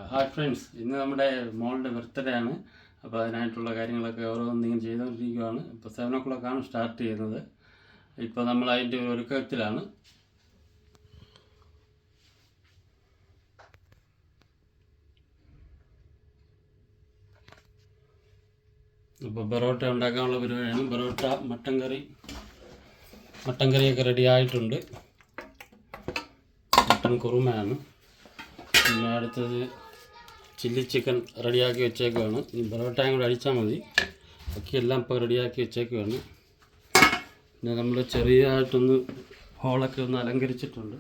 Hi friends, ഇന്ന് നമ്മുടെ മോളുടെ ബർത്ത്ഡേ ആണ്. അപ്പോൾ അതിനായിട്ടുള്ള കാര്യങ്ങളൊക്കെ ഓരോന്നിങ്ങനെ ചെയ്തുകൊണ്ടിരിക്കുകയാണ്. ഇപ്പോൾ 7 o'clock സ്റ്റാർട്ട് ചെയ്യുന്നത്. ഇപ്പോൾ നമ്മൾ അതിൻ്റെ ഒരു ഒരുക്കത്തിലാണ്. അപ്പോൾ പൊറോട്ട ഉണ്ടാക്കാനുള്ള പരിപാടിയാണ്. പൊറോട്ട, മട്ടൻ കറിയൊക്കെ റെഡി ആയിട്ടുണ്ട്. മട്ടൻ കുറുമയാണ്. പിന്നെ അടുത്തത് ചില്ലി ചിക്കൻ റെഡിയാക്കി വെച്ചേക്കുവാണ്. ഈ പൊറോട്ടയും കൂടെ അടിച്ചാൽ മതി. ബാക്കിയെല്ലാം ഇപ്പോൾ റെഡിയാക്കി വെച്ചേക്കുവാണ്. പിന്നെ നമ്മൾ ചെറിയതായിട്ടൊന്ന് ഹോളൊക്കെ ഒന്ന് അലങ്കരിച്ചിട്ടുണ്ട്.